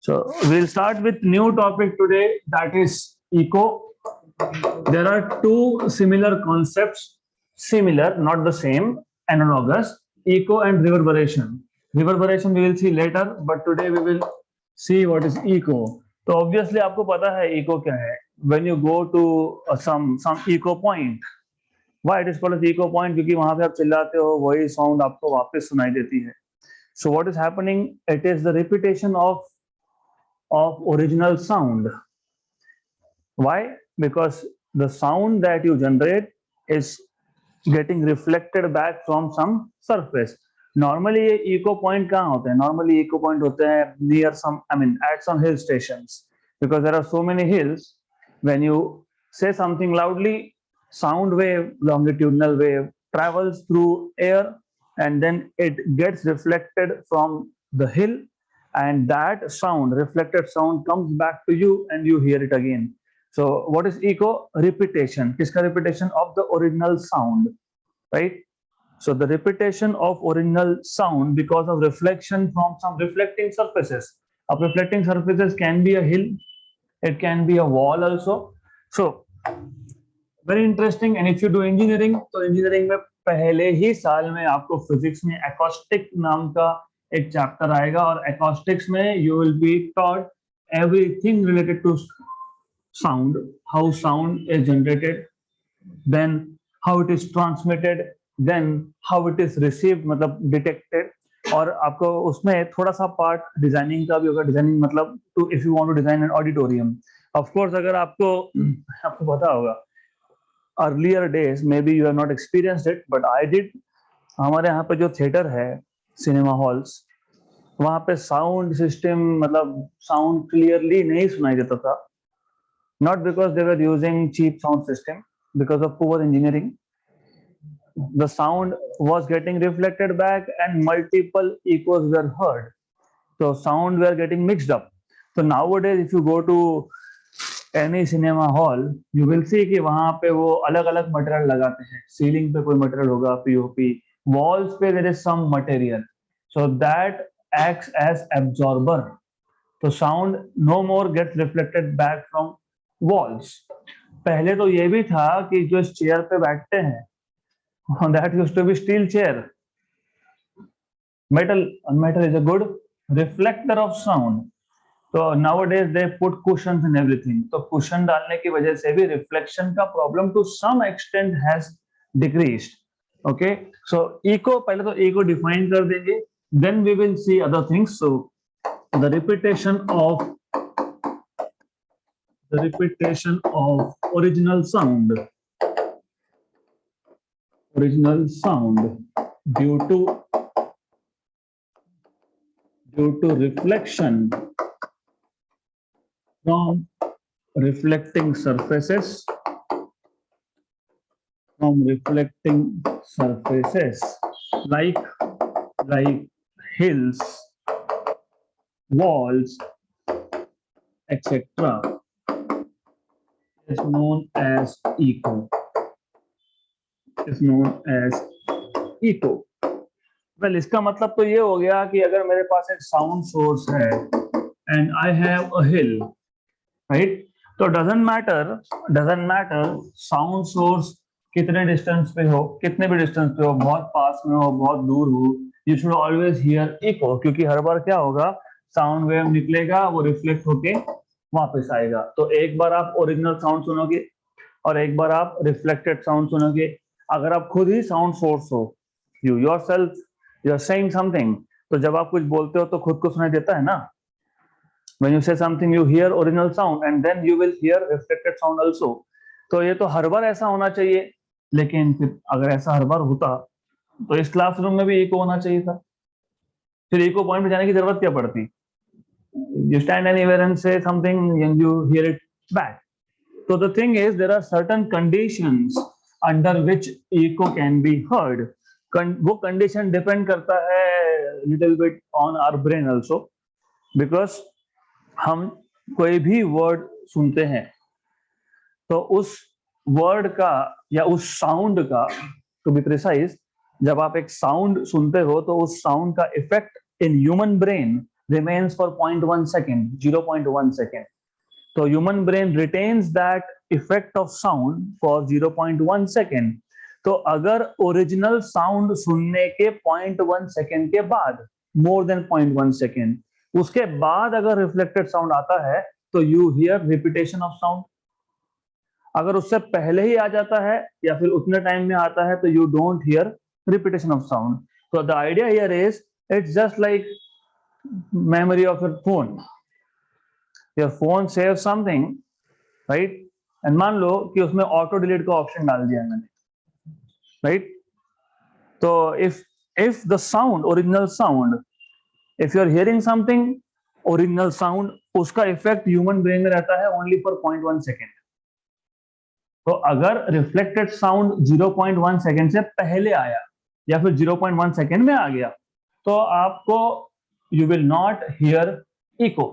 So we'll start with new topic today, that is echo. There are two similar concepts, similar, not the same, analogous, echo and reverberation. Reverberation we will see later, but today we will see what is echo. तो obviously आपको पता है echo क्या है. When you go to some echo point, why it is called as echo point? क्योंकि वहां पे आप चिल्लाते हो, वही sound आपको वापस सुनाई देती है. So what is happening? It is the repetition of original sound. Why? Because the sound that you generate is getting reflected back from some surface. Normally ये echo point कहाँ होते हैं? Normally echo point होते हैं near some, I mean at some hill stations, because there are so many hills. When you say something loudly, sound wave, longitudinal wave travels through air and then it gets reflected from the hill, and that sound, reflected sound, comes back to you and you hear it again. So what is echo? Repetition. किसका repetition? Of the original sound, right? So the repetition of original sound because of reflection from some reflecting surfaces. A reflecting surfaces can be a hill, it can be a wall also. So very interesting. And if you do engineering, तो engineering में पहले ही साल में आपको physics में acoustic नाम का एक चैप्टर आएगा, और acoustics में you will be taught everything related to sound, how sound is generated, then how it is transmitted, then how it is received, मतलब detected. और आपको उसमें थोड़ा सा पार्ट डिजाइनिंग का भी होगा. डिजाइनिंग मतलब to if you want to design an auditorium, of course अगर आपको पता होगा earlier days, maybe you have not experienced it but I did. हमारे यहाँ पे जो थिएटर है, सिनेमा हॉल्स, वहां पे साउंड सिस्टम, मतलब साउंड क्लियरली नहीं सुनाई देता था. Not because they were using cheap sound system, because of poor engineering. The sound was getting reflected back and multiple echoes were heard. So sound were getting mixed up. So nowadays if you go to any cinema hall, you will see कि वहां पे वो अलग-अलग material लगाते हैं. Ceiling पे कोई material होगा, पीओपी, वॉल्स पे there is some material, so that acts as absorber. तो sound no more gets reflected back from walls. पहले तो ये भी था कि जो इस चेयर पे बैठते हैं, that used to be steel chair. Metal is a good reflector of sound. तो nowadays they put cushions and everything. तो cushion डालने की वजह से भी reflection का problem to some extent has decreased. Okay, so echo, पहले तो echo define कर देंगे, then we will see other things. So the repetition of original sound due to reflection from reflecting surfaces, like hills, walls, etc., is known as echo. Well, इसका मतलब तो ये हो गया कि अगर मेरे पास एक साउंड सोर्स है and I have a hill, right? तो doesn't matter साउंड सोर्स कितने डिस्टेंस पे हो, कितने भी डिस्टेंस पे हो, बहुत पास में हो, बहुत दूर हो, you should always hear echo. क्योंकि हर बार क्या होगा, साउंड वेव निकलेगा, वो रिफ्लेक्ट होके वापस आएगा. तो एक बार आप ओरिजिनल साउंड सुनोगे और एक बार आप रिफ्लेक्टेड साउंड सुनोगे. अगर आप खुद ही साउंड सोर्स हो, you yourself, you are saying something, तो जब आप कुछ बोलते हो तो खुद को सुनाई देता है ना. When you say something, you hear original sound and then you will hear reflected sound also. तो ये तो हर बार ऐसा होना चाहिए, लेकिन फिर अगर ऐसा हर बार होता तो इस क्लासरूम में भी इको होना चाहिए था. फिर इको पॉइंट पे जाने की जरूरत क्या पड़ती? You stand anywhere and say something and you hear it back. So the thing is, there are certain conditions under which echo can be heard. वो condition depend करता है little bit on our brain also, because हम कोई भी word सुनते हैं तो उस word का या उस sound का, to be precise, जब आप एक sound सुनते हो तो उस sound का effect in human brain remains for 0.1 second, 0.1 second. So human brain retains that effect of sound for 0.1 second. तो अगर ओरिजिनल साउंड सुनने के 0.1 सेकेंड के बाद, मोर देन 0.1 सेकेंड, उसके बाद अगर रिफ्लेक्टेड साउंड आता है तो you here repetition of sound. अगर उससे पहले ही आ जाता है या फिर उतने टाइम में आता है तो you don't hear repetition of sound. So the idea here is it's just like memory of your phone. Your phone saves something, right? And मान लो कि उसमें ऑटो डिलीट का ऑप्शन डाल दिया मैंने, right? तो if the sound, original sound, if you are hearing something, original sound, उसका effect human brain में रहता है ओनली फॉर 0.1 सेकेंड. तो अगर रिफ्लेक्टेड साउंड 0.1 सेकेंड से पहले आया या फिर 0.1 सेकेंड में आ गया तो आपको you will not hear echo.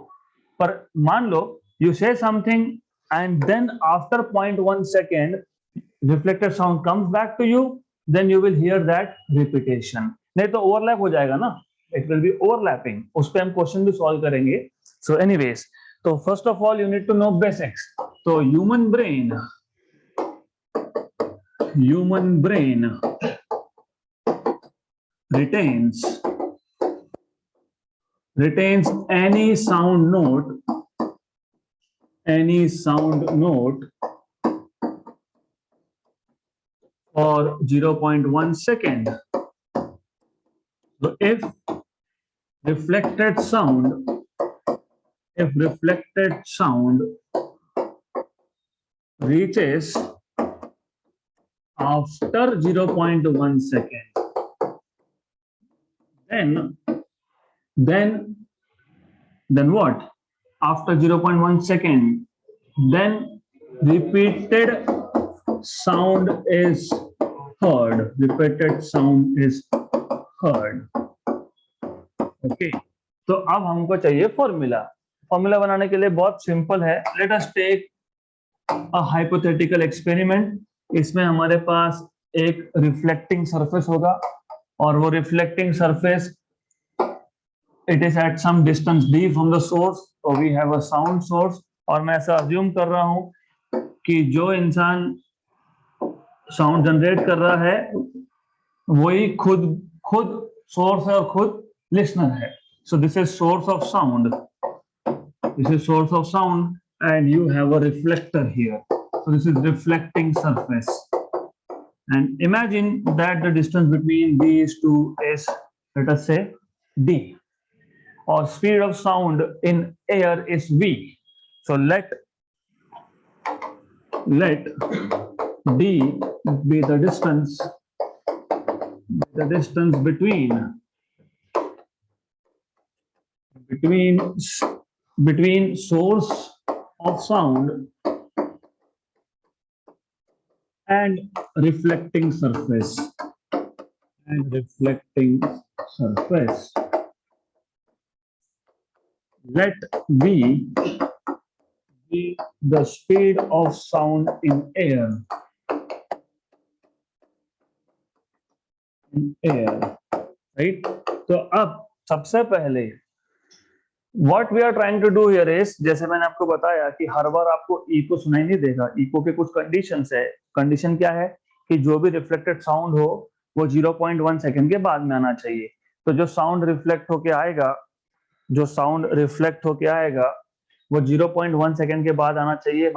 पर मान लो you say something and then after 0.1 second reflected sound comes back to you, then you will hear that repetition. नहीं तो ओवरलैप हो जाएगा ना, इट विल बी ओवरलैपिंग. उस पर हम क्वेश्चन भी सॉल्व करेंगे. सो एनीवेज, तो first of all you need to know basics. तो human brain retains any sound note for 0.1 second. So if reflected sound reaches after 0.1 second, then what? After 0.1 second, then repeated sound is heard. Okay. तो अब हमको चाहिए formula बनाने के लिए बहुत simple है. Let us take a hypothetical experiment. इसमें हमारे पास एक रिफ्लेक्टिंग सरफेस होगा और वो reflecting surface it is at some distance d from the source. So we have a sound source. और मैं ऐसा अज्यूम कर रहा हूं कि जो इंसान साउंड जनरेट कर रहा है वही खुद सोर्स है और खुद लिसनर है. So this is source of sound. And you have a reflector here. So this is reflecting surface. And imagine that the distance between these two is, let us say, d. Or speed of sound in air is v. So let d be the distance between source of sound and reflecting surface. Let v be the speed of sound in air. Right? तो अब सबसे पहले what we are trying to do here is, जैसे मैंने आपको बताया कि हर बार आपको इको सुनाई नहीं देगा. इको के कुछ कंडीशंस है. कंडीशन क्या है कि जो भी रिफ्लेक्टेड साउंड हो वो 0.1 सेकेंड के बाद में आना चाहिए. तो जो साउंड रिफ्लेक्ट होके आएगा वो 0.1 सेकेंड के बाद आना चाहिए.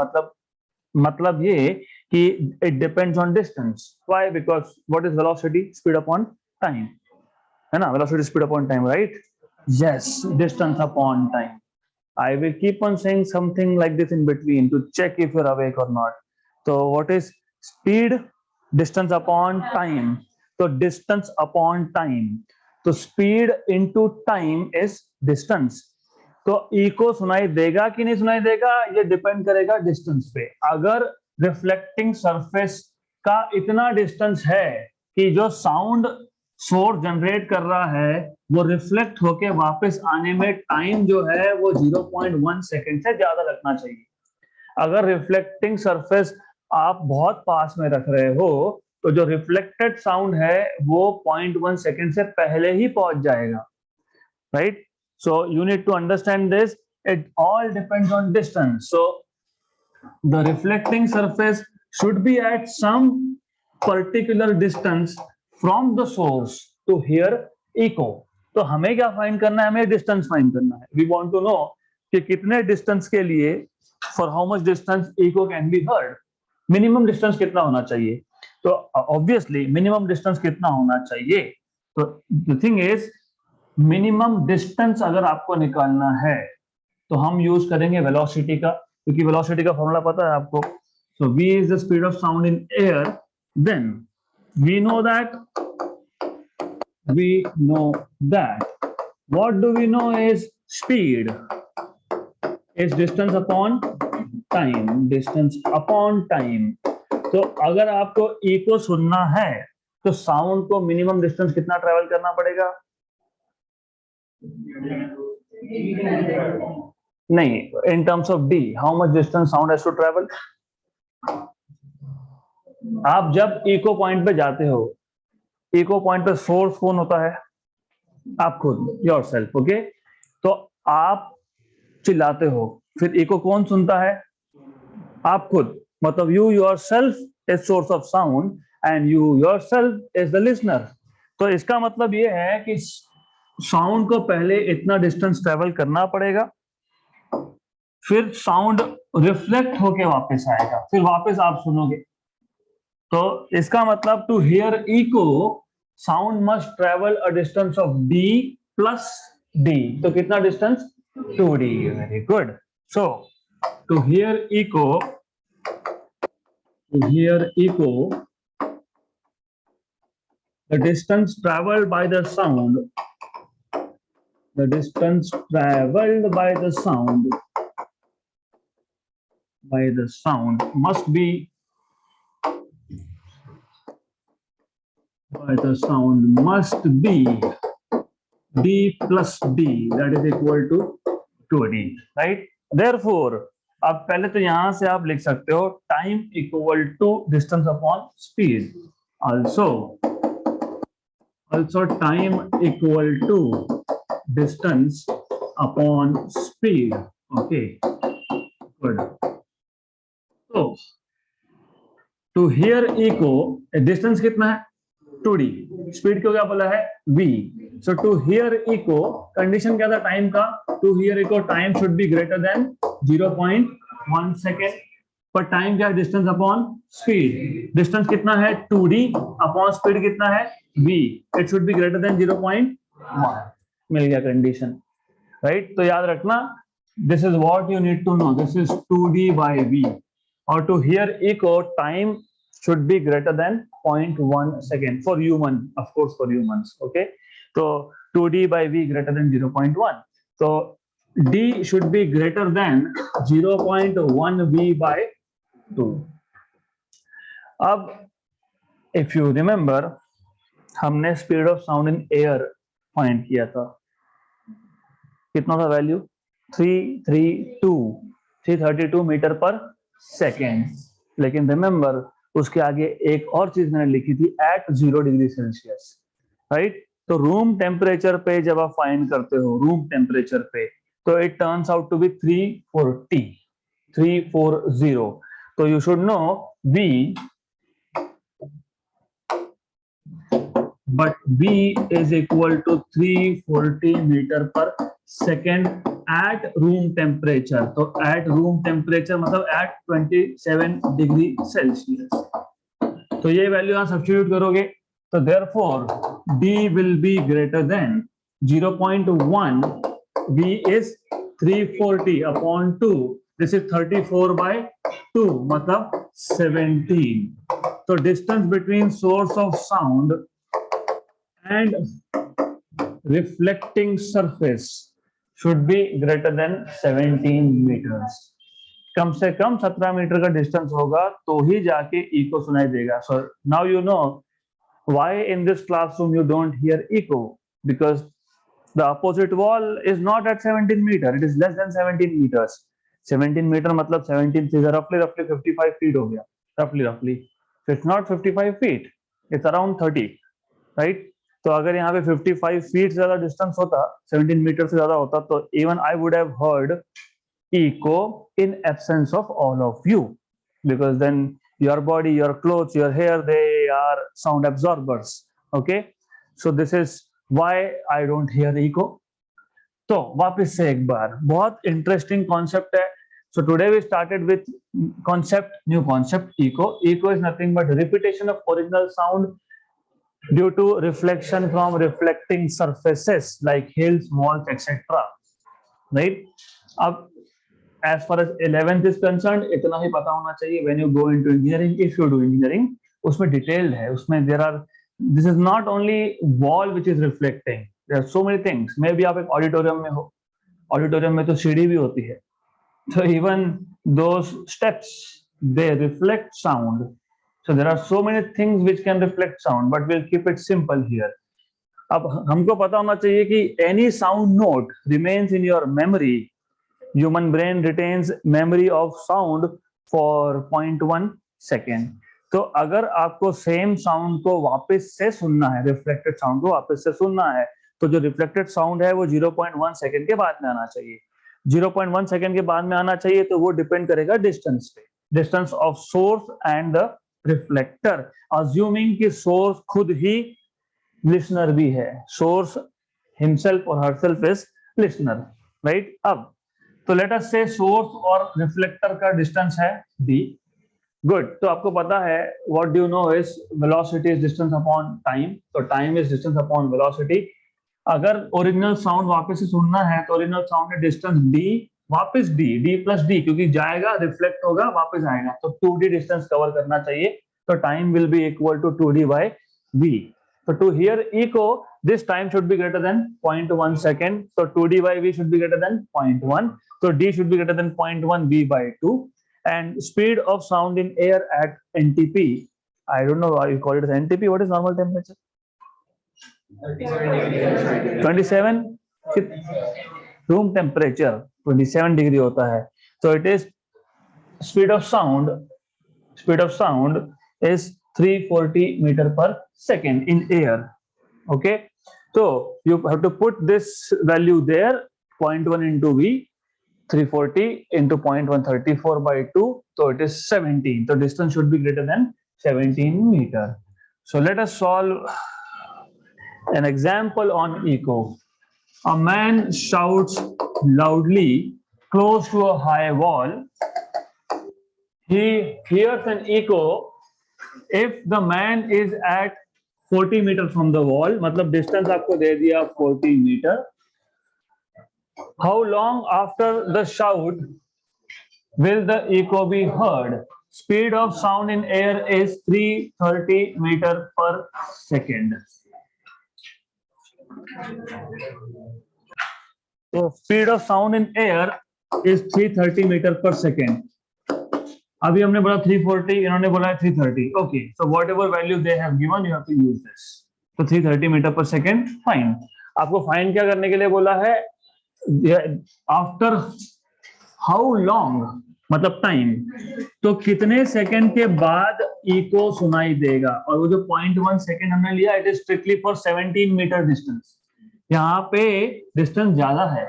मतलब ये कि it depends on distance. Why? Because what is velocity? Speed upon time, है ना? Velocity speed upon time, right? Yes, distance upon time. I will keep on saying something like this in between to check if you're awake or not. So what is speed? Distance upon time. So distance upon time. So speed into time is distance. तो eco सुनाई देगा कि नहीं सुनाई देगा ये depend करेगा distance पे. अगर रिफ्लेक्टिंग सरफेस का इतना डिस्टेंस है कि जो साउंड सोर्स जनरेट कर रहा है वो रिफ्लेक्ट होके वापस आने में टाइम जो है वो 0.1 सेकेंड से ज्यादा लगना चाहिए. अगर रिफ्लेक्टिंग सरफेस आप बहुत पास में रख रहे हो तो जो रिफ्लेक्टेड साउंड है वो 0.1 सेकेंड से पहले ही पहुंच जाएगा, right? So you need to understand this. It all depends on distance. So the reflecting surface should be at some particular distance from the source to hear echo. तो हमें क्या find करना है? हमें डिस्टेंस फाइंड करना है. We want to know कि कितने डिस्टेंस के लिए, for how much distance echo can be heard. Minimum distance कितना होना चाहिए? तो ऑब्वियसली मिनिमम डिस्टेंस कितना होना चाहिए? तो the thing is, minimum distance अगर आपको निकालना है तो हम यूज करेंगे वेलोसिटी का, क्योंकि वेलोसिटी का फॉर्मूला पता है आपको. So v is the speed of sound in air. Then we know that what do we know is speed is distance upon time. तो अगर आपको इको सुनना है तो साउंड को मिनिमम डिस्टेंस कितना ट्रेवल करना पड़ेगा? नहीं, in terms of d, how much distance sound has to travel. आप जब इको पॉइंट पे जाते हो, इको पॉइंट पे सोर्स कौन होता है? आप खुद, योरसेल्फ. ओके, तो आप चिल्लाते हो, फिर इको कौन सुनता है? आप खुद. मतलब you yourself is source of sound and you yourself is the listener. तो इसका मतलब ये है कि साउंड को पहले इतना डिस्टेंस ट्रेवल करना पड़ेगा, फिर साउंड रिफ्लेक्ट होके वापस आएगा, फिर वापस आप सुनोगे. तो इसका मतलब to hear echo sound must travel a distance of d plus d. तो कितना distance? 2d. Very good. So to hear echo, the distance traveled by the sound must be d plus d, that is equal to 2d, right? Therefore अब पहले तो यहां से आप लिख सकते हो time equal to distance upon speed. also time equal to distance upon speed. Okay, good. So to hear echo, distance कितना है? 2d. स्पीड को क्या बोला है? v. so to hear echo, condition क्या था टाइम का? to hear echo time should be greater than 0.1 second. पर टाइम क्या है? Distance upon speed. डिस्टेंस कितना है? 2d अपॉन स्पीड कितना है? v. It should be greater than 0.1. मिल गया कंडीशन, राइट? तो याद रखना, this is what you need to know. This is 2d by v. और to hear echo time should be greater than 0.1 second for human, of course, for humans. Okay, so 2d by v greater than 0.1. So d should be greater than 0.1 v by 2. अब if you remember, हमने speed of sound in air find किया था. कितना था value? 332 metre पर second. लेकिन remember, उसके आगे एक और चीज मैंने लिखी थी, एट 0 डिग्री सेल्सियस, राइट? तो रूम टेम्परेचर पे जब आप फाइंड करते हो, रूम टेम्परेचर पे, तो it turns out to be 340. तो you should know v, but v is equal to 340 metre पर सेकेंड at room temperature. तो at room temperature मतलब at 27 डिग्री सेल्सियस. तो ये वैल्यू यहां सब्स्टिट्यूट करोगे, तो therefore d will be greater than 0.1. v is 340 upon 2. This is 34 by 2, मतलब 17. तो distance between source of sound and reflecting surface should be greater than 17 meters. कम से कम 17 metre का distance होगा तो ही जाके इको सुनाई देगा. So now you know why in this classroom you don't hear echo, because the opposite wall is not at 17 meter, it is less than 17 meters. 17 meter मतलब 17 से roughly 55 feet हो गया, roughly. So it's not 55 feet, it's around 30, right? तो अगर यहाँ पे 55 feet से ज्यादा डिस्टेंस होता, 17 मीटर से ज्यादा होता, तो even I would have heard echo in absence of all of you, because then your body, your clothes, your hair, they are sound absorbers. Okay, so this is why I don't hear echo. तो वापस से एक बार, बहुत interesting concept है. So today we started with new concept, echo. Echo is nothing but repetition of original sound due to reflection from reflecting surfaces like hills, walls, etc. Right? अब as far as 11th is concerned, इतना ही पता होना चाहिए. When you go into engineering, if you do engineering, उसमें detailed है, उसमें this is not only wall which is reflecting, there are so many things. Maybe आप एक auditorium में हो, auditorium में तो सीढ़ी भी होती है, so even those steps, they reflect sound. So there are so many things which can reflect sound, but we'll keep it simple here. अब हमको पता होना चाहिए कि any sound note remains in your memory. Human brain retains memory of sound for 0.1 second. तो अगर आपको same sound को वापस से सुनना है, रिफ्लेक्टेड साउंड को वापस से सुनना है, तो जो रिफ्लेक्टेड साउंड है वो 0.1 सेकेंड के बाद में आना चाहिए. 0.1 सेकेंड के बाद में आना चाहिए, तो वो डिपेंड करेगा डिस्टेंस पे, distance of source and the reflector, assuming कि सोर्स खुद ही लिसनर भी है. सोर्स हिमसेल्फ और हरसेल्फ इज लिसनर, राइट. अब तो लेट अस से सोर्स और रिफ्लेक्टर का डिस्टेंस है d. गुड. तो आपको पता है what do you know is velocity is distance upon time. तो time is distance upon velocity. अगर ओरिजिनल साउंड वापस से सुनना है तो ओरिजिनल साउंड है डिस्टेंस d, वापस d प्लस d, क्योंकि जाएगा, रिफ्लेक्ट होगा, वापस आएगा, तो 2d डिस्टेंस कवर करना चाहिए. तो time will be equal to 2d by v. So to hear echo, this time should be greater than 0.1 second. So 2d by v should be greater than 0.1. So d should be greater than 0.1 v by 2. And speed of sound in air at NTP, I don't know why you call it as NTP. What is normal temperature? 27. Room temperature 27 degree होता है. So it is speed of sound is 340 meter per second in air. Okay, so you have to put this value there, 0.1 into v, 340 into 0.134 by 2, so it is 17. So distance should be greater than 17 meter. So let us solve an example on echo. A man shouts loudly close to a high wall. He hears an echo if the man is at 40 meter from the wall. मतलब distance आपको दे दिया 40 meter. How long after the shout will the echo be heard? Speed of sound in air is 330 meter per second. So speed of sound in air is 330 meter per second. अभी हमने बोला 340, इन्होंने बोला 330. Okay, so whatever value they have given you have to use this. तो 330 metre पर second. Fine. आपको fine क्या करने के लिए बोला है? आफ्टर हाउ लॉन्ग, मतलब टाइम, तो कितने सेकंड के बाद इको सुनाई देगा. और वो जो 0.1 सेकंड हमने लिया, it is strictly for 17 metre distance. यहाँ पे डिस्टेंस ज्यादा है,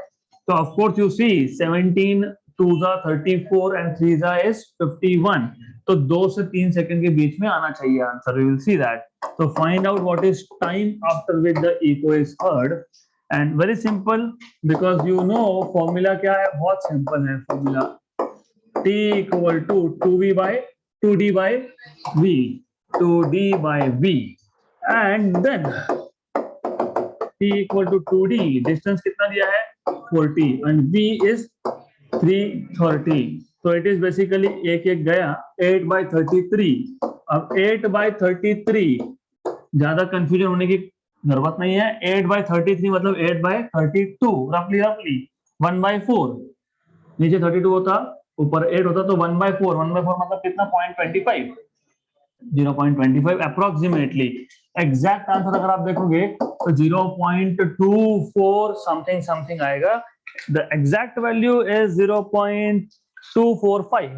तो of course you see 17 2 34 and 3 is 51. तो 2 से 3 सेकंड के बीच में आना चाहिए answer. We will see that. So find out what is time after which the echo is heard. And very simple, because you know formula क्या है, बहुत simple है formula. T equal to 2v by 2d by v, 2d by v, and then T equal to 2d. Distance कितना दिया है? 40 and v is 330. तो it is basically एक गया 8 by 33. अब 8 by 33, ज्यादा कंफ्यूजन होने की जरूरत नहीं है. 8 by 33 मतलब 8 by 32, रफली 1 by 4. नीचे 32 होता, ऊपर 8 होता, तो 1 by 4. 1 by 4 मतलब कितना? 0.25. 0.25 अप्रोक्सीमेटली. एग्जैक्ट आंसर अगर आप देखोगे तो 0.24 समथिंग आएगा. The exact value is 0.245.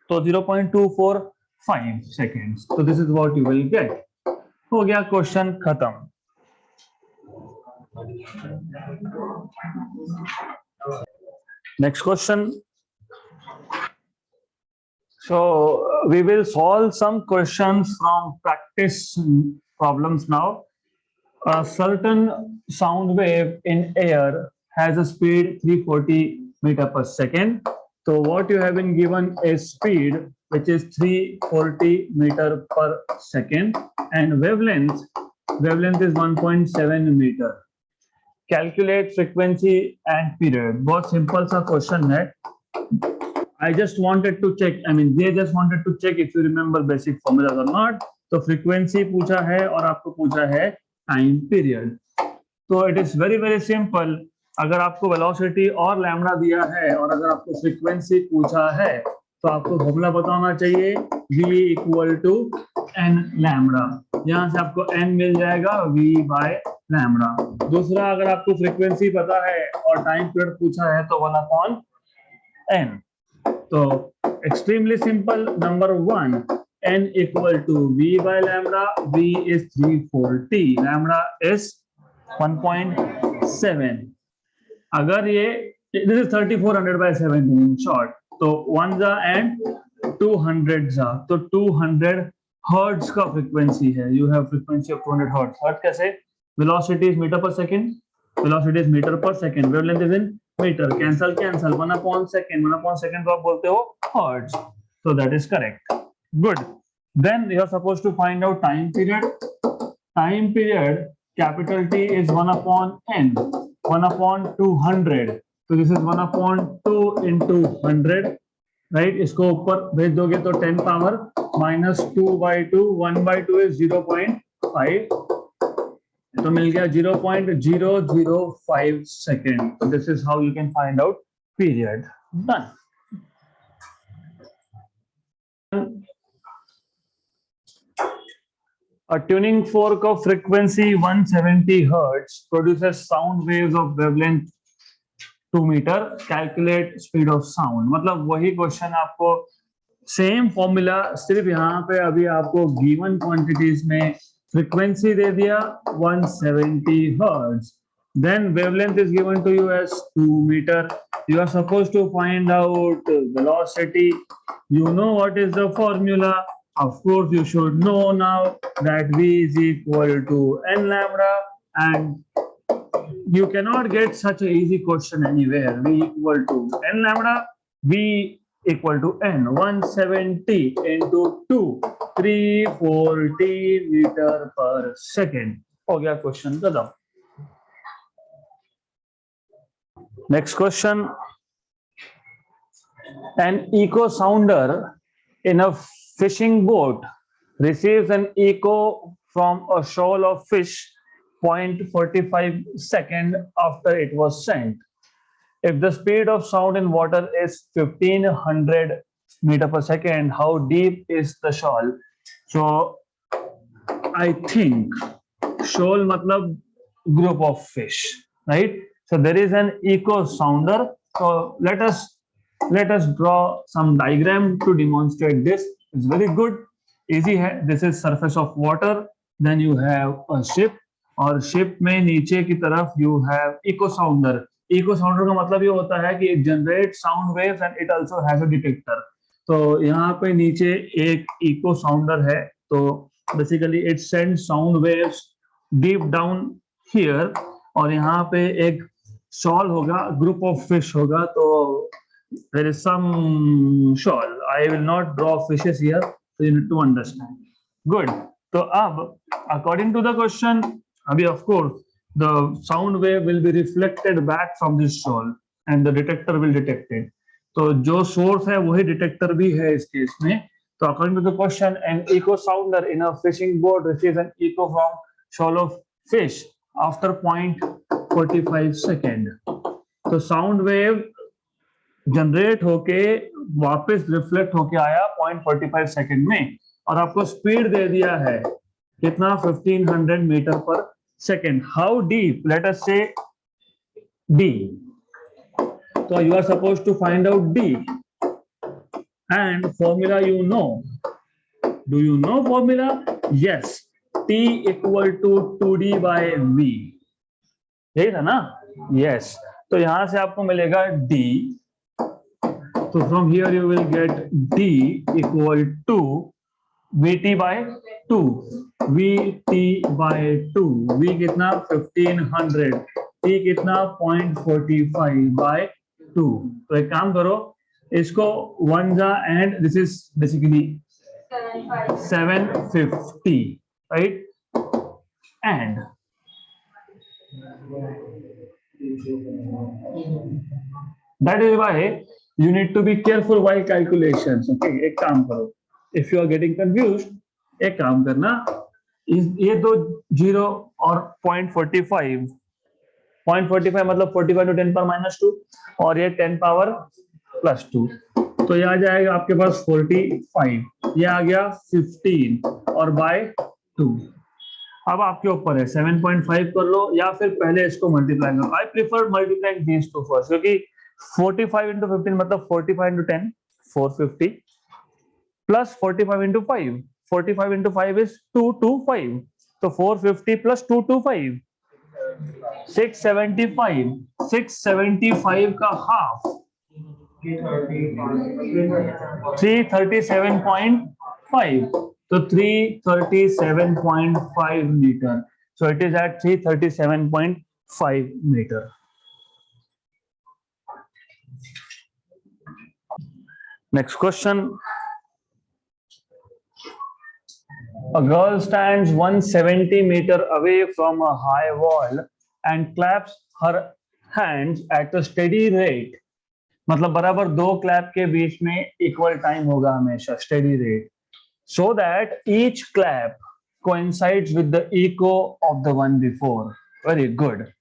So 0.245 seconds. So this is what you will get. हो गया क्वेश्चन खत्म. Next question. So we will solve some questions from practice problems now. A certain sound wave in air has a speed 340 meter per second. So what you have been given is speed which is 340 meter per second and wavelength is 1.7 meter. Calculate frequency and period. बहुत simple सा question है. I just wanted to check. I mean, they just wanted to check if you remember basic formulas or not. तो frequency पूछा है और आपको पूछा है time period. तो it is very simple. अगर आपको velocity और lambda दिया है और अगर आपको frequency पूछा है तो आपको फॉर्मूला बताना चाहिए v equal to n lambda. यहाँ से आपको n मिल जाएगा v by lambda. दूसरा अगर आपको frequency पता है और time period पूछा है तो 1/n. So extremely simple. Number one, n equal to v by lambda. V is 340. Lambda is 1.7. अगर ये this is 3400 by 17 in short. तो 1 जा and 200 जा. तो 200 hertz का frequency है. You have frequency of 200 hertz. Hertz कैसे? Velocity is meter per second. Velocity is meter per second. Wavelength is in meter. Cancel 1/second. 1/second को आप बोलते हो hertz. So that is correct. Good. Then you are supposed to find out time period. Time period capital T is 1/n. 1/200. So this is 1/2 into 100. Right? इसको ऊपर भेज दोगे तो 10 power minus 2/2. 1/2 is 0.5. तो मिल गया 0.005 second. So this is how you can find out period. Done. A tuning fork of frequency 170 hertz produces sound waves of wavelength 2 meter. Calculate speed of sound. मतलब वही question आपको same formula, सिर्फ यहाँ पे अभी आपको गिवन क्वांटिटीज में frequency दे दिया 170 hertz. Then wavelength is given to you as 2 meter. You are supposed to find out velocity. You know what is the formula. Of course, you should know now that v is equal to n lambda, and you cannot get such an easy question anywhere. V equal to n lambda, v equal to n. 170 into 2, 340 meter per second. हो गया question खत्म. Next question. An echo sounder in a fishing boat receives an echo from a shoal of fish 0.45 second after it was sent. If the speed of sound in water is 1500 meter per second, how deep is the shoal? So I think shoal matlab group of fish, right? So there is an echo sounder. So let us draw some diagram to demonstrate this. It's very good, easy hai. This is surface of water. Then you have a ship, और ship में नीचे की तरफ you have echo sounder. Echo sounder का मतलब ये होता है कि it generates sound waves and it also has a detector. तो यहाँ पे नीचे एक echo sounder है. तो basically it sends sound waves deep down here. और यहाँ पे एक shoal होगा, group of fish होगा. तो there is some shoal. I will not draw fishes here, so you need to understand. Good. So अब according to the question, अभी of course the sound wave will be reflected back from this shoal and the detector will detect it. तो जो source है वही detector भी है इस case में. तो according to the question, an echo sounder in a fishing boat receives an echo from shoal of fish after 0.45 second. तो sound wave जनरेट होके वापस रिफ्लेक्ट होके आया 0.45 सेकंड में और आपको स्पीड दे दिया है कितना 1500 मीटर पर second. How deep? Let us say d. तो you are supposed to find out d and formula you know. Do you know formula? Yes. T equal to 2D by V. यही था ना? Yes, तो यहां से आपको मिलेगा d, तो from here you will get d equal to vt by 2, vt by 2, v कितना 1500, t कितना 0.45 बाय 2। तो एक काम करो, इसको वन जा and this is basically 750, right? And that is why you need to be careful while calculations. Okay, एक काम करो, if you are getting confused, एक काम करना, ये दो जीरो और 0.45, 0.45 मतलब 45 to 10 power minus 2, और ये 10 power plus 2, तो ये आ जाएगा आपके पास 45, ये आ गया 15 और बाय 2। अब आपके ऊपर है 7.5 कर लो या फिर पहले इसको मल्टीप्लाई करो। I prefer multiplying these two first, क्योंकि 45 into 15 मतलब 45 into 10 450 plus 45 into 5, 45 into 5 is 225, तो 450 plus 225 675, 675 का हाफ 337.5, तो 337.5 meter, so it is at 337.5 meter. Next question. A girl stands 170 meter away from a high wall and claps her hands at a steady rate. मतलब बराबर दो clap के बीच में equal time होगा हमेशा, steady rate, so that each clap coincides with the echo of the one before. Very good.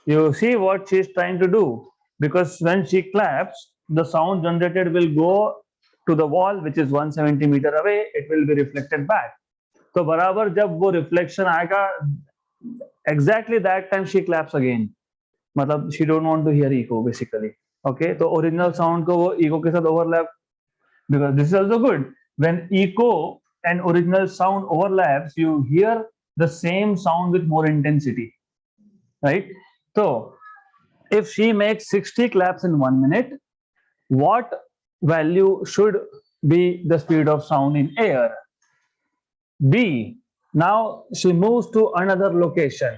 You see what she is trying to do, because when she claps, the sound generated will go to the wall which is 170 meter away, it will be reflected back. तो बराबर जब वो reflection आएगा, exactly that time she claps again, मतलब she don't want to hear echo basically. Okay, तो original sound को वो eco के साथ overlap, because this is also good, when echo and original sound overlaps you hear the same sound with more intensity, right? So if she makes 60 claps in 1 minute, what value should be the speed of sound in air? B, now she moves to another location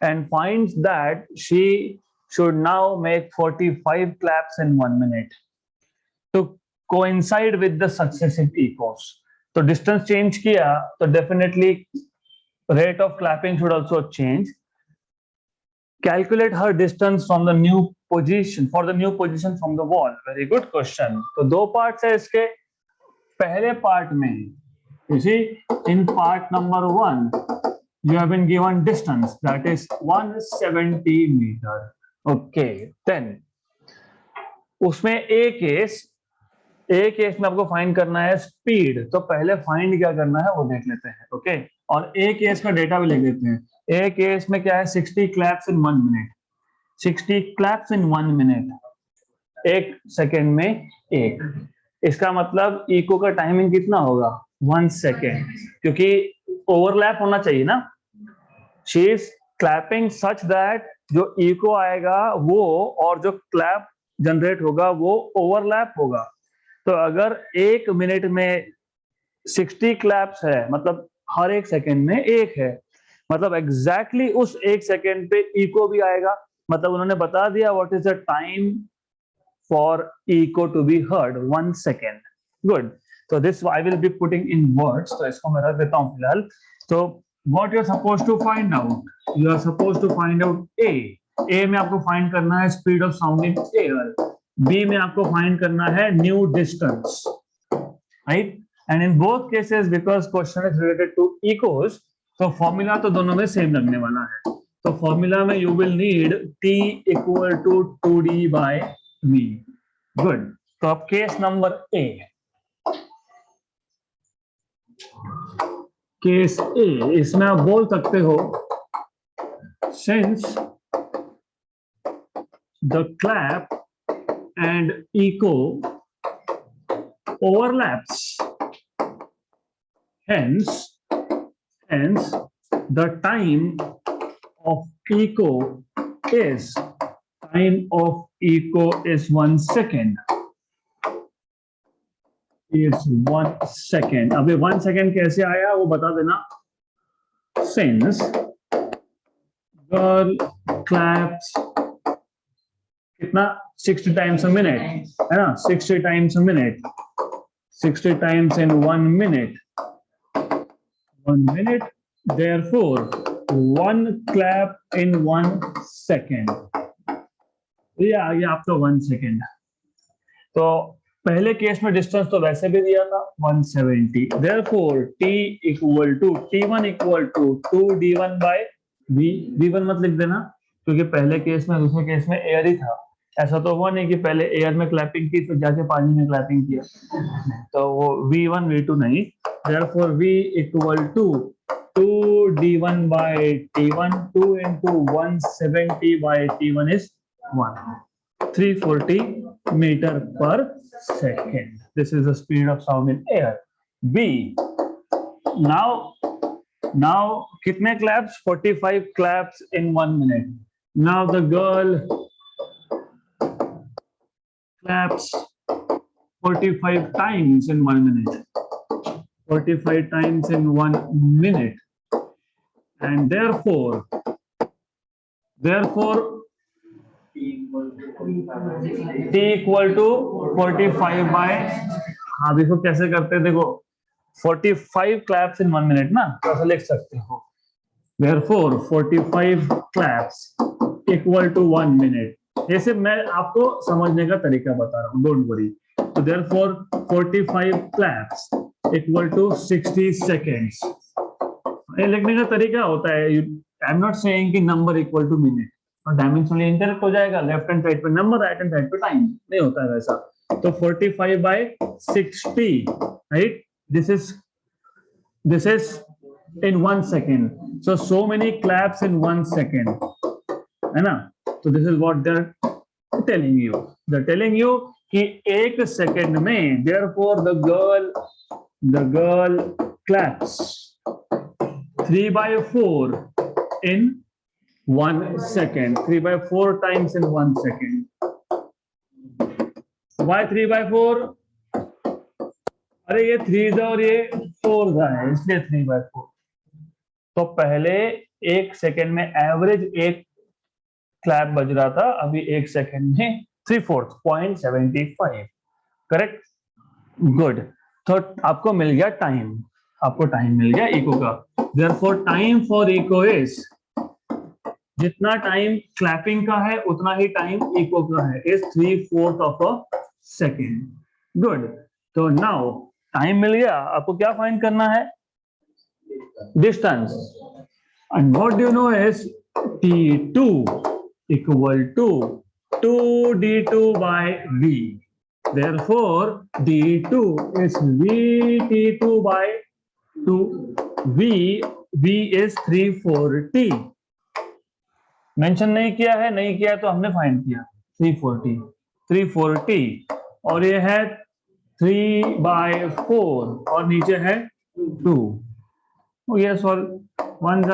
and finds that she should now make 45 claps in 1 minute to coincide with the successive echoes. तो distance change किया तो definitely rate of clapping should also change. Calculate her distance from the new position, for the new position from the wall. Very good question. तो दो parts है इसके। पहले part में, you see, in part number 1 you have been given distance, that is 170 meter. Okay, then उसमें एक case में आपको फाइंड करना है स्पीड, तो पहले फाइंड क्या करना है वो देख लेते हैं। ओके, और एक केस का डेटा भी लिख देते हैं। एक केस में क्या है, 60 क्लैप्स इन 1 मिनट, 60 क्लैप्स इन 1 मिनट, एक सेकेंड में एक, इसका मतलब इको का टाइमिंग कितना होगा, 1 सेकेंड, क्योंकि ओवरलैप होना चाहिए ना। She is clapping such that जो इको आएगा वो और जो क्लैप जनरेट होगा वो ओवरलैप होगा। तो अगर एक मिनट में 60 क्लैप्स है मतलब हर एक सेकेंड में एक है, मतलब एग्जैक्टली उस एक सेकेंड पे इको भी आएगा। मतलब उन्होंने बता दिया what is the time for echo to be heard, 1 second. Good, तो this I will be putting in words, तो इसको मैं रख देता हूं फिलहाल। तो what you are suppose to find out, you are suppose to find out A में आपको फाइंड करना है speed of sound in air, B में आपको फाइंड करना है new distance, right? And in both cases because question is related to echoes, तो formula तो दोनों में सेम लगने वाला है। तो फॉर्मूला में you will need T equal to 2D by V। Good, तो अब case number A, case A, इसमें आप बोल सकते हो since the clap and echo overlaps, hence the time of echo is time of echo is 1 second. Is 1 second. अभी 1 second कैसे आया वो बता देना. Since girl claps कितना 60 times a minute है ना, 60 times a minute, 60 times in 1 minute, 1 minute, therefore 1 clap in 1 second. ये आ गया आपका 1 second. तो पहले केस में डिस्टेंस तो वैसे भी दिया था 170, therefore t equal to t1 equal to 2d1 by v. v1 मत लिख देना क्योंकि पहले केस में दूसरे केस में एयर ही था. ऐसा तो हुआ नहीं कि पहले एयर में क्लैपिंग की फिर जाके पानी में क्लैपिंग किया, तो वो v1 v2 नहीं. therefore v equal to 2d1 by t1, 2 into 170 by t1 is 1, 340 meter per second. This is the speed of sound in air. B. Now कितने claps? 45 claps in 1 minute. Now the girl claps 45 times in 1 minute. 45 times in 1 minute. And therefore t equal to 45 by, हाँ देखो कैसे करते हैं, देखो 45 claps in 1 minute ना, तो ऐसा लिख सकते हो. Therefore 45 claps equal to 1 minute. ऐसे मैं आपको समझने का तरीका बता रहा हूँ, don't worry. तो therefore 45 claps equal to 60 seconds. ये लिखने का तरीका होता है. आई एम नॉट सेइंग कि नंबर इक्वल टू मिनट, और डायमेंशनली इनकरेक्ट हो जाएगा. लेफ्ट हैंड साइड पे नंबर, राइट हैंड साइड पे टाइम, नहीं होता है वैसा. तो 45 by 60, right. This is in 1 second. So many claps in 1 second, है ना. तो this is what they're telling you. They're telling you कि 1 second में, therefore the girl claps 3/4 in 1 second. 3/4 times in 1 second. Why 3/4? अरे ये 3 और ये 4 है, इसलिए 3/4. तो पहले 1 सेकेंड में एवरेज 1 क्लैप बज रहा था, अभी 1 सेकेंड में 3/4, 0.75. Correct, good. तो आपको मिल गया टाइम, आपको टाइम मिल गया इको का. Therefore time for echo is, जितना टाइम क्लैपिंग का है उतना ही टाइम इको का है, is 3/4 of a second. Good. तो नाउ टाइम मिल गया, आपको क्या फाइंड करना है? Distance. And what do you know is T2 equal to 2d2 by v. Therefore d2 is vt2 by 2. v is 340. Mention नहीं किया है, नहीं किया तो हमने फाइंड किया 340. और ये है 3/4 और नीचे है 2. Yes, or 1 is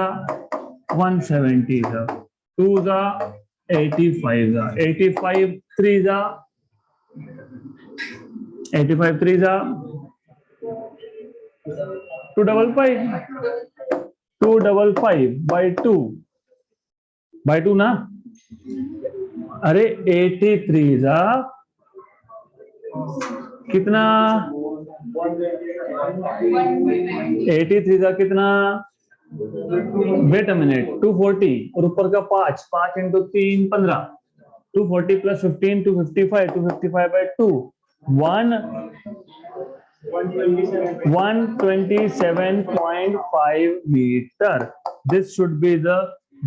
170, 2 is 85, 85 3 is 85 3 is 255, 255 by 2 ना. अरे 83 is कितना? 83 का कितना? वेट अ मिनट, 240 और ऊपर का 5 into 3 15, 240 plus 15 255, 255 by 2 127.5 meter. This should be the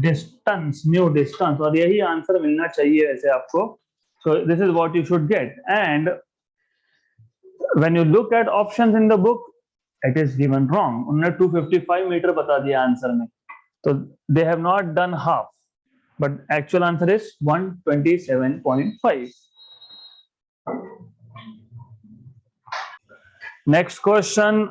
distance, new distance, और यही आंसर मिलना चाहिए ऐसे आपको. So this is what you should get. And when you look at options in the book, it is given wrong. उन्होंने 255 metre बता दिया answer में, तो they have not done half, but actual answer is 127.5. Next question.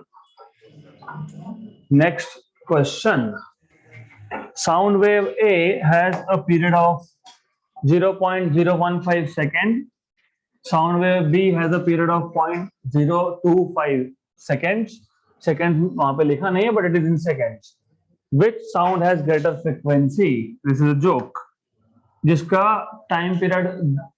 Sound wave A has a period of 0.015 second. Sound wave B has a period of 0.025 seconds. Seconds वहां पे लिखा नहीं है, but it is in seconds. Which sound has greater frequency? This is a joke. जिसका time period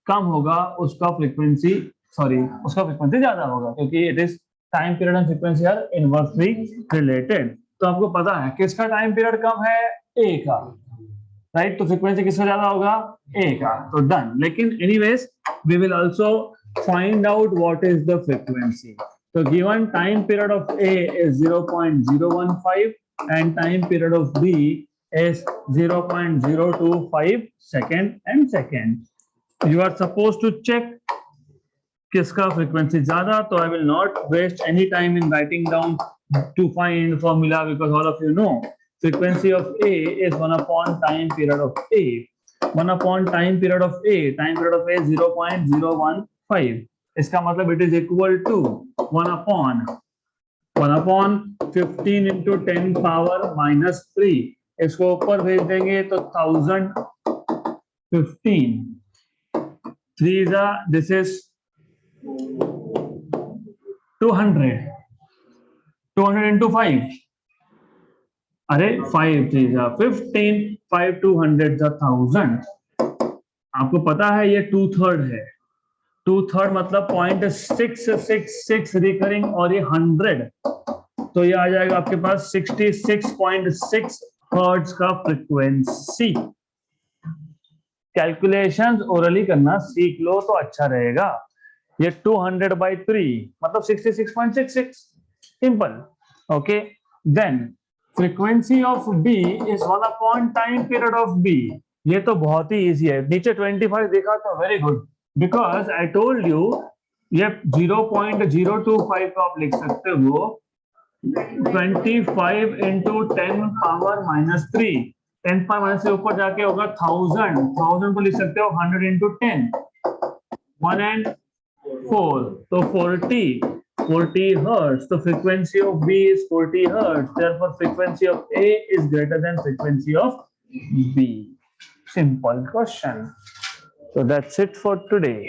कम होगा उसका frequency ज्यादा होगा, क्योंकि it is time period and frequency are inversely related. तो आपको पता है किसका टाइम पीरियड कम है, ए का, राइट. तो फ्रीक्वेंसी किसका ज्यादा होगा, ए का. तो डन. लेकिन anyways we will also find out what is the frequency. तो given time period of a is 0.015 and time period of B is 0.025 second and second. You are supposed to check किसका frequency ज्यादा. तो I will not waste any time in writing down to find formula, because all of you know frequency of A is 1 upon time period of A. 1 upon time period of A. Time period of A is 0.015. इसका मतलब it is equal to 1 upon 15 into 10 power minus 3. इसको ऊपर भेज देंगे तो 1015. 3 this is 200. 200 into 5. अरे 5 3 15. 5 200 1000. आपको पता है ये 2/3 है. 2/3 मतलब 0.666 रिकरिंग, और ये 100, तो ये आ जाएगा आपके पास 66.6 हर्ट्ज का फ्रीक्वेंसी. कैलकुलेशंस ओरली करना सीख लो तो अच्छा रहेगा. ये 200/3 मतलब 66.66. Simple. Okay. Then frequency of B is 1 upon time period of B. ये तो बहुत ही इजी है. नीचे 25 देखा तो very good, because I told you ये 0.025 को आप लिख सकते हो 25 into 10 power minus 3. 10 power minus से ऊपर जाके होगा 1000 को लिख सकते हो 100 into 10. 1 and 4 तो 40 hertz. तो frequency of B is 40 hertz. Therefore frequency of A is greater than frequency of B. Simple question. So that's it for today.